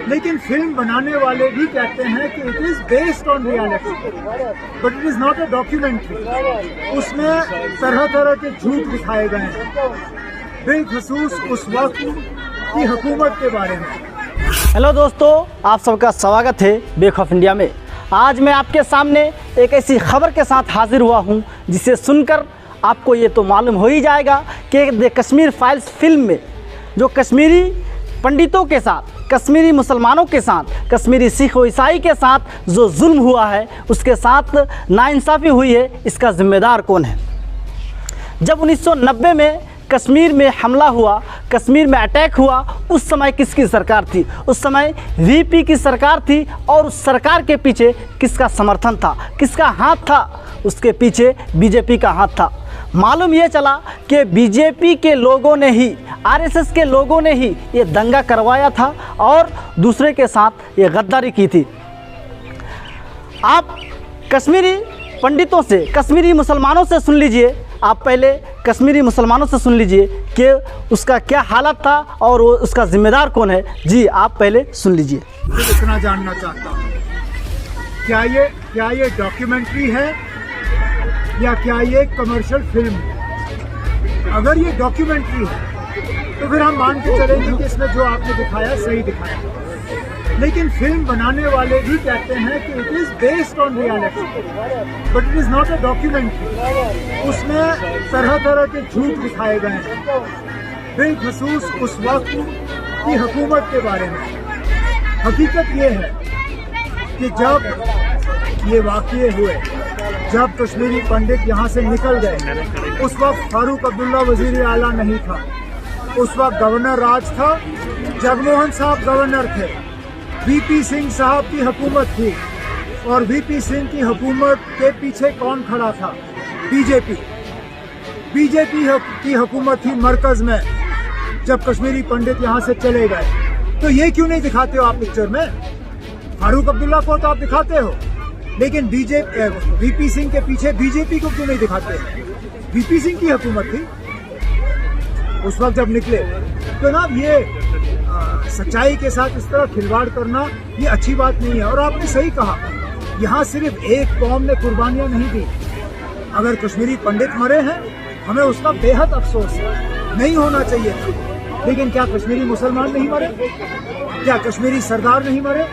लेकिन फिल्म बनाने वाले भी कहते हैं कि it is based on reality, but it is not a documentary. उसमें तरह तरह के झूठ दिखाए गए हैं, बिलखसूस उस वक्त की हुकूमत के बारे में। हेलो दोस्तों, आप सबका स्वागत है बेखौफ इंडिया में। आज मैं आपके सामने एक ऐसी खबर के साथ हाजिर हुआ हूं जिसे सुनकर आपको ये तो मालूम हो ही जाएगा कि द कश्मीर फाइल्स फिल्म में जो कश्मीरी पंडितों के साथ, कश्मीरी मुसलमानों के साथ, कश्मीरी सिख और ईसाई के साथ जो जुल्म हुआ है, उसके साथ नाइंसाफ़ी हुई है, इसका ज़िम्मेदार कौन है। जब 1990 में कश्मीर में हमला हुआ, कश्मीर में अटैक हुआ, उस समय किसकी सरकार थी? उस समय वीपी की सरकार थी। और उस सरकार के पीछे किसका समर्थन था, किसका हाथ था? उसके पीछे बीजेपी का हाथ था। मालूम ये चला कि बीजेपी के लोगों ने ही, आरएसएस के लोगों ने ही ये दंगा करवाया था और दूसरे के साथ ये गद्दारी की थी। आप कश्मीरी पंडितों से, कश्मीरी मुसलमानों से सुन लीजिए। आप पहले कश्मीरी मुसलमानों से सुन लीजिए कि उसका क्या हालत था और उसका जिम्मेदार कौन है। जी, आप पहले सुन लीजिए। मैं इतना जानना चाहता हूँ, क्या ये डॉक्यूमेंट्री है या क्या ये कमर्शियल फिल्म है? अगर ये डॉक्यूमेंट्री है तो फिर हम मान के चलेंगे कि इसमें जो आपने दिखाया सही दिखाया, लेकिन फिल्म बनाने वाले भी कहते हैं कि it is based on reality, but it is not a documentary. उसमें तरह तरह के झूठ दिखाए गए हैं, बिलखसूस उस वक्त की हुकूमत के बारे में। हकीकत ये है कि जब ये वाक़ये हुए, जब कश्मीरी पंडित यहाँ से निकल गए, उस वक्त फारूक अब्दुल्ला वजीर आला नहीं था, उस वक्त गवर्नर राज था, जगमोहन साहब गवर्नर थे, वीपी सिंह साहब की हुकूमत थी। और वीपी सिंह की हुकूमत के पीछे कौन खड़ा था? बीजेपी की हुकूमत थी मरकज में। जब कश्मीरी पंडित यहाँ से चले गए, तो ये क्यों नहीं दिखाते हो आप पिक्चर में? फारूक अब्दुल्ला को तो आप दिखाते हो, लेकिन वीपी सिंह के पीछे बीजेपी को क्यों नहीं दिखाते? वीपी सिंह की हुकूमत थी उस वक्त जब निकले। तो ना, ये सच्चाई के साथ इस तरह खिलवाड़ करना ये अच्छी बात नहीं है। और आपने सही कहा, यहाँ सिर्फ एक कौम ने कुर्बानियां नहीं दी। अगर कश्मीरी पंडित मरे हैं, हमें उसका बेहद अफसोस है, नहीं होना चाहिए था। लेकिन क्या कश्मीरी मुसलमान नहीं मरे? क्या कश्मीरी सरदार नहीं मरे?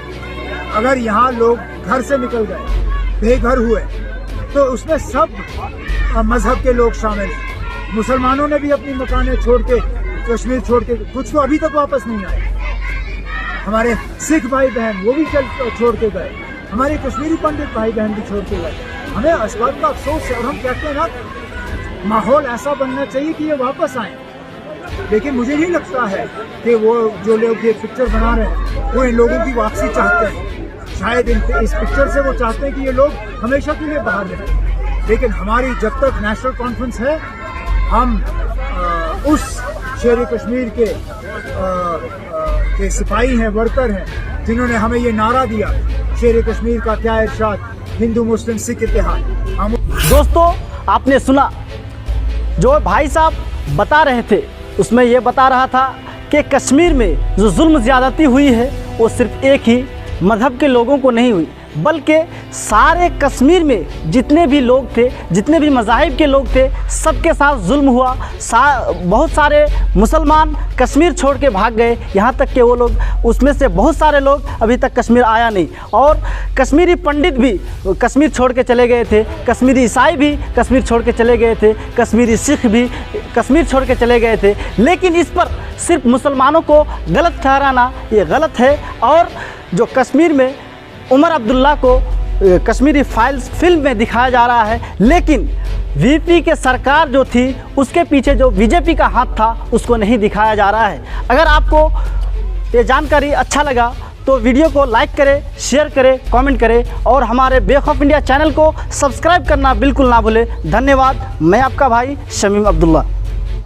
अगर यहाँ लोग घर से निकल गए, बेघर हुए, तो उसमें सब मजहब के लोग शामिल हैं। मुसलमानों ने भी अपनी मकानें छोड़ के, कश्मीर छोड़ के, कुछ तो अभी तक वापस नहीं आए। हमारे सिख भाई बहन वो भी छोड़ के गए, हमारे कश्मीरी पंडित भाई बहन भी छोड़ के गए। हमें इस बात का अफसोस है और हम कहते हैं ना, माहौल ऐसा बनना चाहिए कि ये वापस आए। लेकिन मुझे नहीं लगता है कि वो जो लोग ये पिक्चर बना रहे हैं वो इन लोगों की वापसी चाहते हैं। शायद इस पिक्चर से वो चाहते हैं कि ये लोग हमेशा के लिए बाहर रहें। लेकिन हमारी जब तक नेशनल कॉन्फ्रेंस है, हम उस शेर कश्मीर के सिपाही हैं, वर्कर हैं, जिन्होंने हमें ये नारा दिया, शेर कश्मीर का क्या इरशाद, हिंदू मुस्लिम सिख इत्तेहाद। हम दोस्तों, आपने सुना जो भाई साहब बता रहे थे, उसमें ये बता रहा था कि कश्मीर में जो जुल्म ज़्यादती हुई है वो सिर्फ एक ही मज़हब के लोगों को नहीं हुई, बल्कि सारे कश्मीर में जितने भी लोग थे, जितने भी मज़ाहिब के लोग थे, सबके साथ जुल्म हुआ। बहुत सारे मुसलमान कश्मीर छोड़ के भाग गए, यहाँ तक कि वो लोग, उसमें से बहुत सारे लोग अभी तक कश्मीर आया नहीं। और कश्मीरी पंडित भी कश्मीर छोड़ के चले गए थे, कश्मीरी ईसाई भी कश्मीर छोड़ के चले गए थे, कश्मीरी सिख भी कश्मीर छोड़ के चले गए थे। लेकिन इस पर सिर्फ मुसलमानों को गलत ठहराना ये गलत है। और जो कश्मीर में उमर अब्दुल्ला को कश्मीरी फाइल्स फिल्म में दिखाया जा रहा है, लेकिन वीपी के सरकार जो थी उसके पीछे जो बीजेपी का हाथ था उसको नहीं दिखाया जा रहा है। अगर आपको ये जानकारी अच्छा लगा तो वीडियो को लाइक करें, शेयर करें, कमेंट करें और हमारे बेखौफ इंडिया चैनल को सब्सक्राइब करना बिल्कुल ना भूलें। धन्यवाद। मैं आपका भाई शमीम अब्दुल्ला।